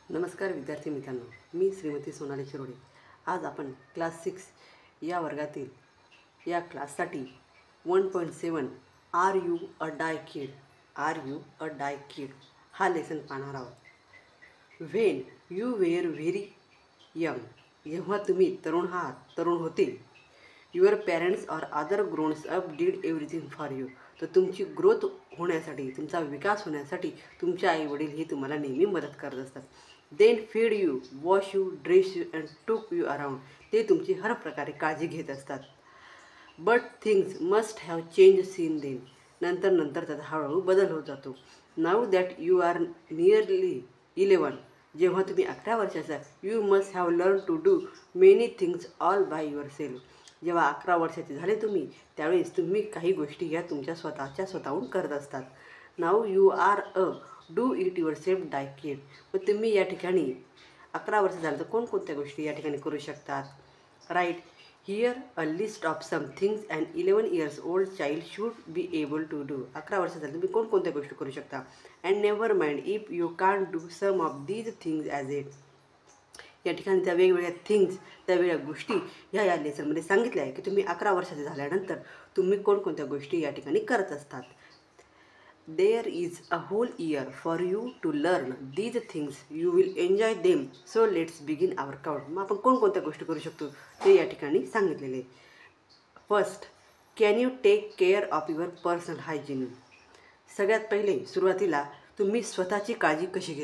नमस्कार विद्यार्थी मित्रांनो, मी श्रीमती सोनाली शिरोडे। आज आपण क्लास 6 या वर्गातील या क्लाससाठी 1.7 आर यू अ डाय किड हा लेसन पाहणार आहोत। When you were very young, जेव्हा तुम्ही तरुण होते, युअर पेरेंट्स और other grown-ups did everything for you, तर तुमची ग्रोथ होण्यासाठी, तुमचा विकास होण्यासाठी तुमचे आई वडील हे तुम्हाला नेहमी मदत करत असतात। Then feed you, wash you, dress you and took you around, ते तुमची हर प्रकारे काळजी घेत असतात। But things must have change since then, नंतर त्याचा हळूहळू बदल होत जातो। Now that you are nearly 11, जेव्हा तुम्ही 11 वर्षाचा, you must have learn to do many things all by yourself, जेव्हा 11 वर्षाचे झाले तुम्ही, त्यावेळेस तुम्ही काही गोष्टी ह्या तुमच्या स्वतःहून करत असतात। Now you are a do it yourself डाय किड, मग तुम्ही या ठिकाणी 11 वर्ष झालं तर कोणकोणत्या गोष्टी या ठिकाणी करू शकतात? Right here a list of some things and 11 years old child should be able to do, 11 वर्ष झालं तुम्ही कोणकोणत्या गोष्टी करू शकता? And never mind if you can't do some of these things as it, या ठिकाणी त्या वेगवेगळ्या थिंग्स, त्या वेगळ्या गोष्टी या लेसनमध्ये सांगितल्या आहे की तुम्ही 11 वर्षाचे झाल्यानंतर तुम्ही कोणकोणत्या गोष्टी या ठिकाणी करत असतात। There is a whole year for you to learn these things, you will enjoy them, so let's begin our count. मग आपण कोणकोणत्या गोष्टी करू शकतो ते या ठिकाणी सांगितलेले। First, can you take care of your personal hygiene, सगळ्यात पहिले सुरुवातीला तुम्ही स्वतःची काळजी कशी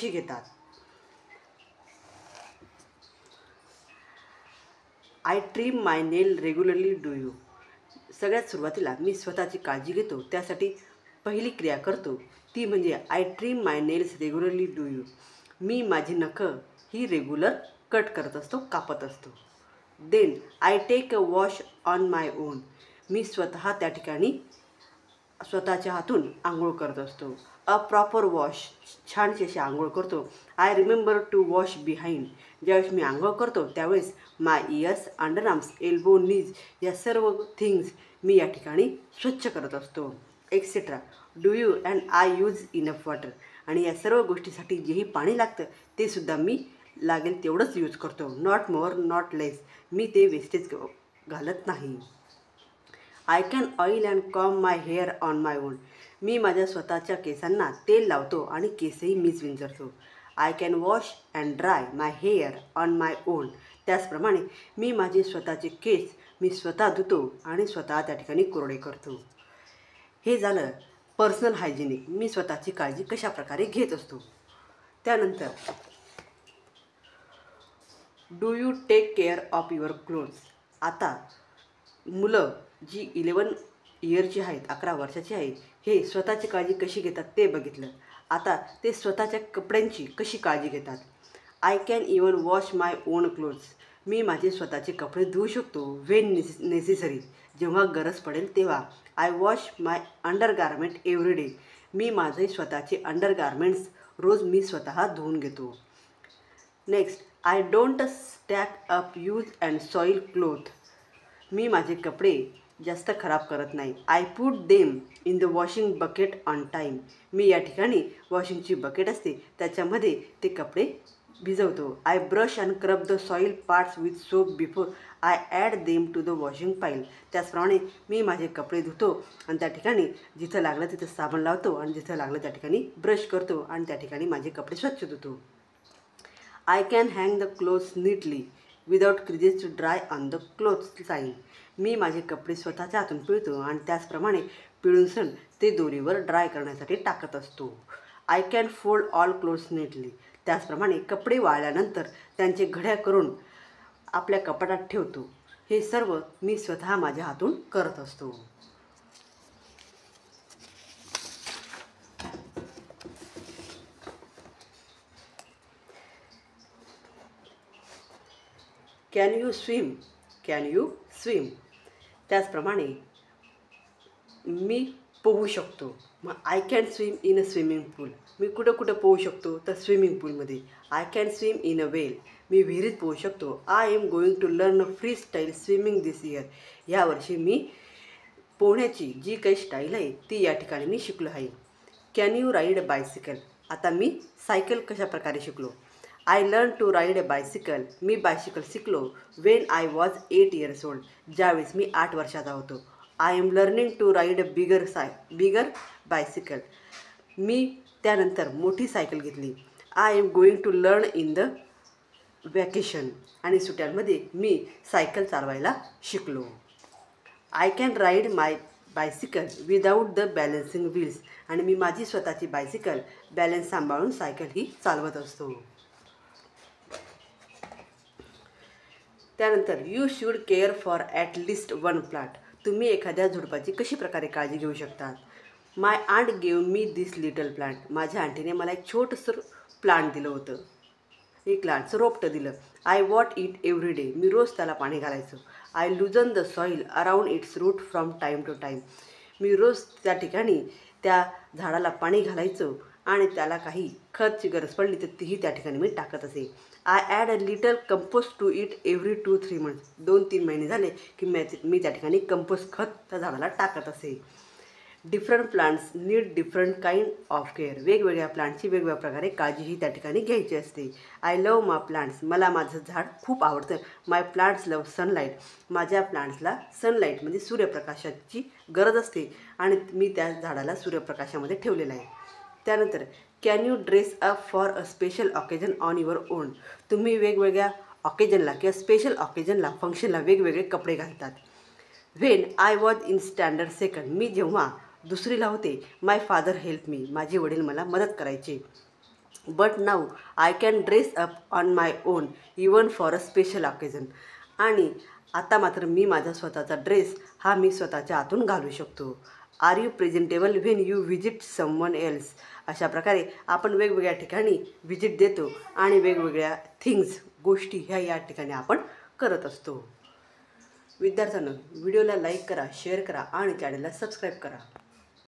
घेतात? I trim my nail regularly do you, सगळ्यात सुरुवातीला मी स्वतःची काळजी घेतो, त्यासाठी पहिली क्रिया करतो ती म्हणजे I trim my nails regularly do you, मी माझी नखं ही रेग्युलर कट करत असतो, कापत असतो। Then I take a wash on my own, मी स्वतः त्या ठिकाणी स्वतःच्या हातून आंघोळ करत असतो। अ प्रॉपर वॉश, छानशी अशी आंघोळ करतो। I remember to wash behind, ज्यावेळेस मी आंघोळ करतो त्यावेळेस my ears, underarms, elbow, knees या सर्व थिंग्स मी या ठिकाणी स्वच्छ करत असतो, etcetera. Do you and I use enough water, आणि या सर्व गोष्टीसाठी जेही पाणी लागतं ते सुद्धा मी लागेल तेवढंच यूज करतो, नॉट मोर नॉट लेस, मी ते वेस्टेज घालत नाही। I can oil and comb my hair on my own, मी माझ्या स्वतःच्या केसांना तेल लावतो आणि केसही मीच विंचरतो। I can wash and dry my hair on my own, त्याचप्रमाणे मी माझे स्वतःचे केस मी स्वतः धुतो आणि स्वतः त्या ठिकाणी कोरडे करतो। हे झालं पर्सनल हायजिनिक, मी स्वतःची काळजी कशा प्रकारे घेत असतो। त्यानंतर do you take care of your clothes, आता मुलं जी 11 इयरची आहेत, 11 वर्षाची आहेत, हे स्वतःची काळजी कशी घेतात ते बघितलं। आता ते स्वतःच्या कपड्यांची कशी काळजी घेतात। I can even wash my own clothes, मी माझे स्वतःचे कपडे धुवू शकतो, व्हेन नेसेसरी, जेव्हा गरज पडेल तेव्हा। I wash my undergarment every day, मी माझे स्वतःचे अंडरगार्मेंट्स रोज मी स्वतः धुवून घेतो। Next, I don't stack up use and soil cloth, मी माझे कपडे जास्त खराब करत नाही। I put them in the washing bucket on time, मी या ठिकाणी वॉशिंगची बकेट असते त्याच्यामध्ये ते कपडे भिजवतो। I brush and scrub the soil parts with soap before I add them to the washing पाईल, त्याचप्रमाणे मी माझे कपडे धुतो आणि त्या ठिकाणी जिथं लागलं तिथं साबण लावतो आणि जिथं लागलं त्या ठिकाणी ब्रश करतो आणि त्या ठिकाणी माझे कपडे स्वच्छ धुतो। I can hang the clothes neatly without creases to dry on the clothes line, मी माझे कपडे स्वतःच्या हातून पिळतो आणि त्याचप्रमाणे पिळून ते दोरीवर ड्राय करण्यासाठी टाकत असतो। I can fold all clothes neatly, त्याचप्रमाणे कपडे वाळल्यानंतर त्यांचे घड्या करून आपल्या कपाटात ठेवतो, हे सर्व मी स्वतः माझ्या हातून करत असतो। कॅन यू स्विम, त्याचप्रमाणे मी पोहू शकतो, मग I can swim in a swimming pool, मी कुठं पोहू शकतो तर स्विमिंग पूलमध्ये। I can swim in a well, मी विहिरीत पोहू शकतो। I am going to learn freestyle swimming this year, यावर्षी मी पोहण्याची जी काही स्टाईल आहे ती या ठिकाणी मी शिकलो आहे। Can you ride a bicycle, आता मी सायकल कशा प्रकारे शिकलो. I learn to ride a bicycle. मी बायसिकल शिकलो when I was 8 years old. ज्यावेळेस मी 8 वर्षाचा होतो. I am learning to ride a bigger bicycle. मी त्यानंतर मोठी सायकल घेतली. I am going to learn in the vacation. आणि सुट्ट्यांमध्ये मी सायकल चालवायला शिकलो. I can ride my bicycle without the balancing wheels. आणि मी माझी स्वतःची बायसिकल बॅलन्स सांभाळून सायकल ही चालवत असतो. त्यानंतर you should care for at least one plant. तुम्ही एखाद्या झुडपाची कशी प्रकारे काळजी घेऊ शकतात. My aunt gave me this little plant. माझ्या आंटीने मला एक छोटंसं प्लांट दिलं होतं. एक प्लांटचं रोपटं दिलं. I water it every day. मी रोज त्याला पाणी घालायचं. I loosen the soil around its root from time to time. मी रोज त्या ठिकाणी त्या झाडाला पाणी घालायचं आणि त्याला काही खतची गरज पडली तर तीही त्या ठिकाणी मी टाकत असे. I add a little compost to it every 2-3 months. 2-3 महिने झाले की मी त्या ठिकाणी कंपोस्ट खत त्या झाडाला टाकत असे. Different plants need different kind of care. वेगवेगळ्या प्लांटची वेगवेगळ्या प्रकारे काळजीही त्या ठिकाणी घ्यायची असते. I love my plants. मला माझं झाड खूप आवडतं. माय प्लांट्स लव सनलाईट. माझ्या प्लांट्सला सनलाईट म्हणजे सूर्यप्रकाशाची गरज असते आणि मी त्या झाडाला सूर्यप्रकाशामध्ये ठेवलेलं आहे. त्यानंतर can you dress up for a special occasion on your on. तुम्ही वेगवेगळ्या ऑकेजनला किंवा स्पेशल ऑकेजनला फंक्शनला वेगवेगळे कपडे घालतात. When I was in standard second. मी जेव्हा दुसरीला होते. My father help me. माझे वडील मला मदत करायचे. But now I can dress up on my own even for a special occasion. आणि आता मात्र मी माझा स्वतःचा ड्रेस हा मी स्वतःच्या आतून घालू शकतो. Are you presentable when you visit someone else. अशा प्रकारे आपण वेगवेगळ्या ठिकाणी व्हिजिट देतो आणि वेगवेगळ्या थिंग्स गोष्टी ह्या या ठिकाणी आपण करत असतो. विद्यार्थ्यांनो, व्हिडिओला लाईक करा, शेअर करा आणि चॅनलला सबस्क्राईब करा.